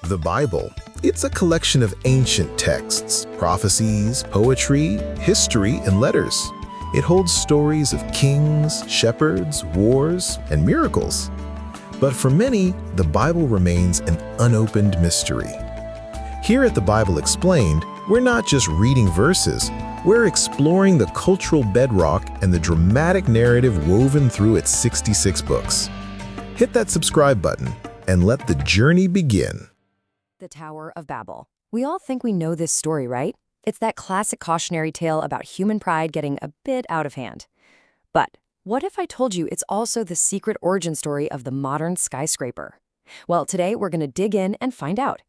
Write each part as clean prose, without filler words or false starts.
The Bible. It's a collection of ancient texts, prophecies, poetry, history, and letters. It holds stories of kings, shepherds, wars, and miracles. But for many, the Bible remains an unopened mystery. Here at The Bible Explained, we're not just reading verses, we're exploring the cultural bedrock and the dramatic narrative woven through its 66 books. Hit that subscribe button and let the journey begin. The Tower of Babel. We all think we know this story, right? It's that classic cautionary tale about human pride getting a bit out of hand. But what if I told you it's also the secret origin story of the modern skyscraper? Well, today we're going to dig in and find out.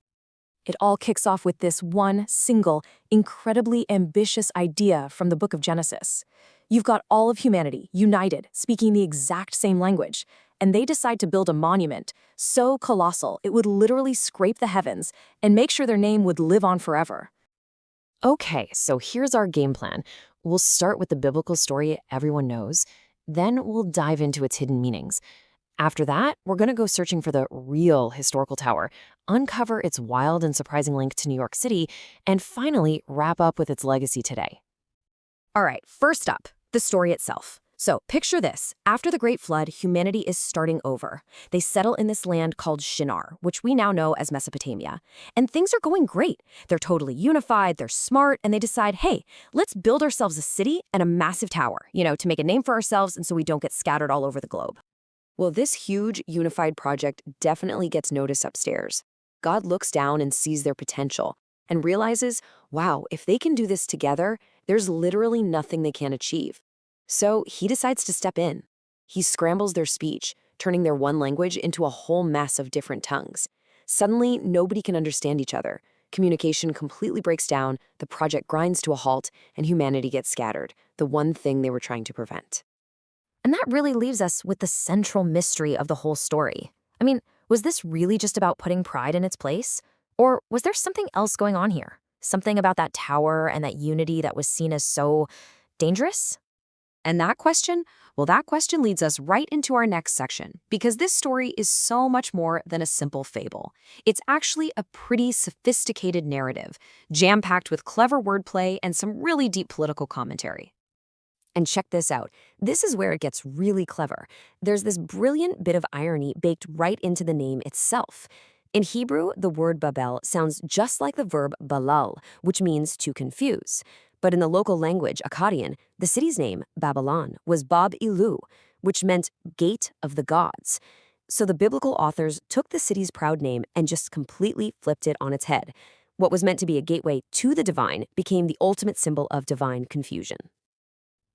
It all kicks off with this one single, incredibly ambitious idea from the book of Genesis. You've got all of humanity united, speaking the exact same language, and they decide to build a monument so colossal it would literally scrape the heavens and make sure their name would live on forever. Okay, so here's our game plan. We'll start with the biblical story everyone knows, then we'll dive into its hidden meanings. After that, we're going to go searching for the real historical tower, uncover its wild and surprising link to New York City, and finally wrap up with its legacy today. All right, first up, the story itself. So picture this. After the Great Flood, humanity is starting over. They settle in this land called Shinar, which we now know as Mesopotamia. And things are going great. They're totally unified, they're smart, and they decide, hey, let's build ourselves a city and a massive tower, to make a name for ourselves and so we don't get scattered all over the globe. Well, this huge, unified project definitely gets notice upstairs. God looks down and sees their potential and realizes, wow, if they can do this together, there's literally nothing they can't achieve. So he decides to step in. He scrambles their speech, turning their one language into a whole mess of different tongues. Suddenly, nobody can understand each other. Communication completely breaks down, the project grinds to a halt, and humanity gets scattered, the one thing they were trying to prevent. And that really leaves us with the central mystery of the whole story. I mean, was this really just about putting pride in its place? Or was there something else going on here? Something about that tower and that unity that was seen as so dangerous? And that question leads us right into our next section, because this story is so much more than a simple fable. It's actually a pretty sophisticated narrative, jam-packed with clever wordplay and some really deep political commentary. And check this out. This is where it gets really clever. There's this brilliant bit of irony baked right into the name itself. In Hebrew, the word Babel sounds just like the verb balal, which means to confuse. But in the local language, Akkadian, the city's name, Babylon, was Bab-Ilu, which meant gate of the gods. So the biblical authors took the city's proud name and just completely flipped it on its head. What was meant to be a gateway to the divine became the ultimate symbol of divine confusion.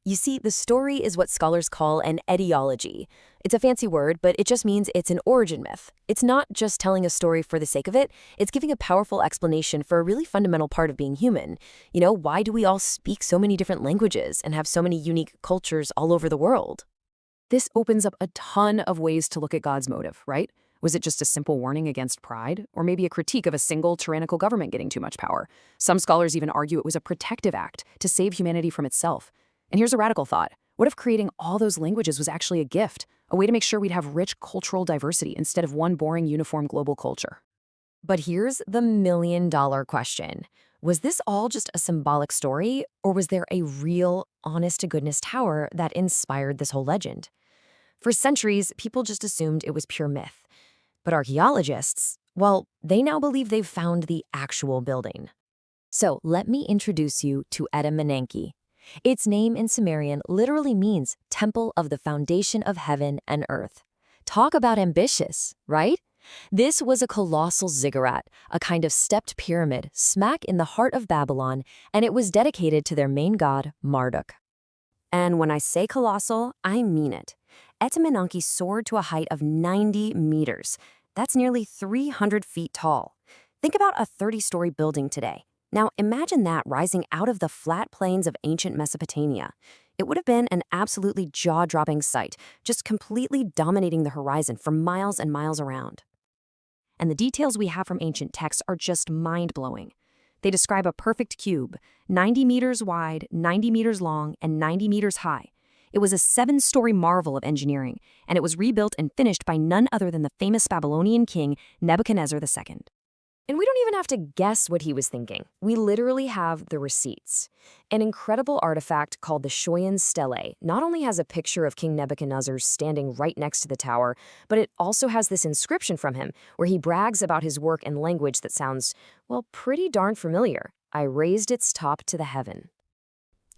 You see, the story is what scholars call an etiology. It's a fancy word, but it just means it's an origin myth. It's not just telling a story for the sake of it, it's giving a powerful explanation for a really fundamental part of being human. Why do we all speak so many different languages and have so many unique cultures all over the world? This opens up a ton of ways to look at God's motive, right? Was it just a simple warning against pride? Or maybe a critique of a single tyrannical government getting too much power? Some scholars even argue it was a protective act to save humanity from itself. And here's a radical thought. What if creating all those languages was actually a gift, a way to make sure we'd have rich cultural diversity instead of one boring uniform global culture? But here's the million-dollar question. Was this all just a symbolic story, or was there a real, honest-to-goodness tower that inspired this whole legend? For centuries, people just assumed it was pure myth. But archaeologists, well, they now believe they've found the actual building. So let me introduce you to Menenki. Its name in Sumerian literally means Temple of the Foundation of Heaven and Earth. Talk about ambitious, right? This was a colossal ziggurat, a kind of stepped pyramid smack in the heart of Babylon, and it was dedicated to their main god, Marduk. And when I say colossal, I mean it. Menenki soared to a height of 90 meters. That's nearly 300 feet tall. Think about a 30-story building today. Now, imagine that rising out of the flat plains of ancient Mesopotamia. It would have been an absolutely jaw-dropping sight, just completely dominating the horizon for miles and miles around. And the details we have from ancient texts are just mind-blowing. They describe a perfect cube, 90 meters wide, 90 meters long, and 90 meters high. It was a 7-story marvel of engineering, and it was rebuilt and finished by none other than the famous Babylonian king Nebuchadnezzar II. And we don't even have to guess what he was thinking. We literally have the receipts. An incredible artifact called the Shoyan Stele not only has a picture of King Nebuchadnezzar standing right next to the tower, but it also has this inscription from him where he brags about his work in language that sounds, well, pretty darn familiar. I raised its top to the heaven.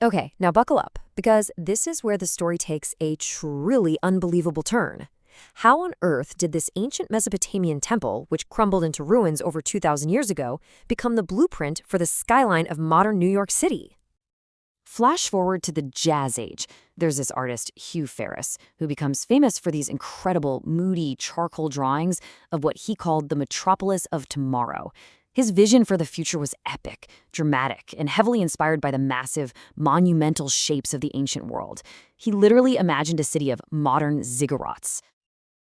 Okay, now buckle up, because this is where the story takes a truly unbelievable turn. How on earth did this ancient Mesopotamian temple, which crumbled into ruins over 2,000 years ago, become the blueprint for the skyline of modern New York City? Flash forward to the Jazz Age. There's this artist, Hugh Ferris, who becomes famous for these incredible, moody charcoal drawings of what he called the metropolis of tomorrow. His vision for the future was epic, dramatic, and heavily inspired by the massive, monumental shapes of the ancient world. He literally imagined a city of modern ziggurats.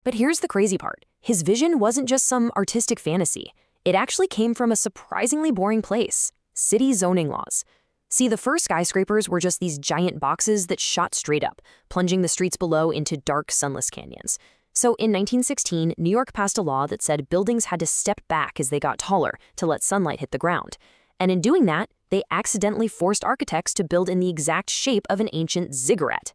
But here's the crazy part. His vision wasn't just some artistic fantasy. It actually came from a surprisingly boring place: city zoning laws. See, the first skyscrapers were just these giant boxes that shot straight up, plunging the streets below into dark, sunless canyons. So in 1916, New York passed a law that said buildings had to step back as they got taller to let sunlight hit the ground. And in doing that, they accidentally forced architects to build in the exact shape of an ancient ziggurat.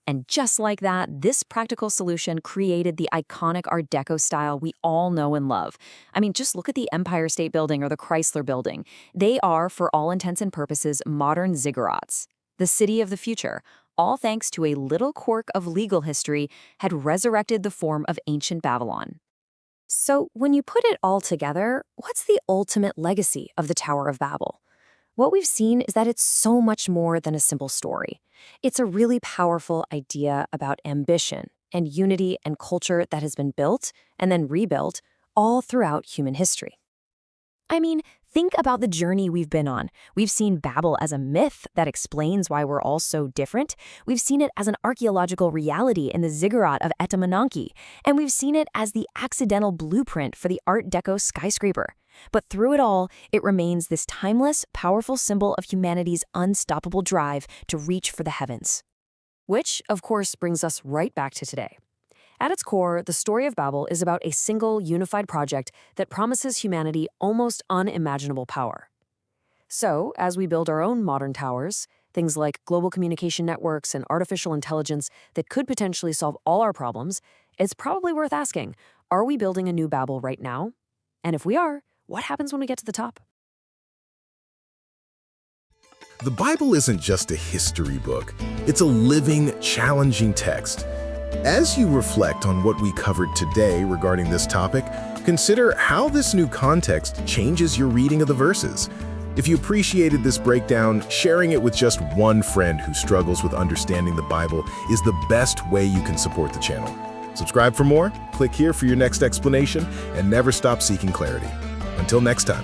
And just like that, this practical solution created the iconic Art Deco style we all know and love. I mean, just look at the Empire State Building or the Chrysler Building. They are, for all intents and purposes, modern ziggurats. The city of the future, all thanks to a little quirk of legal history, had resurrected the form of ancient Babylon. So when you put it all together, what's the ultimate legacy of the Tower of Babel? What we've seen is that it's so much more than a simple story. It's a really powerful idea about ambition and unity and culture that has been built and then rebuilt all throughout human history. I mean, think about the journey we've been on. We've seen Babel as a myth that explains why we're all so different. We've seen it as an archaeological reality in the ziggurat of Etemenanke, and we've seen it as the accidental blueprint for the Art Deco skyscraper. But through it all, it remains this timeless, powerful symbol of humanity's unstoppable drive to reach for the heavens. Which, of course, brings us right back to today. At its core, the story of Babel is about a single, unified project that promises humanity almost unimaginable power. So, as we build our own modern towers, things like global communication networks and artificial intelligence that could potentially solve all our problems, it's probably worth asking, are we building a new Babel right now? And if we are, what happens when we get to the top? The Bible isn't just a history book. It's a living, challenging text. As you reflect on what we covered today regarding this topic, consider how this new context changes your reading of the verses. If you appreciated this breakdown, sharing it with just one friend who struggles with understanding the Bible is the best way you can support the channel. Subscribe for more, click here for your next explanation, and never stop seeking clarity. Until next time.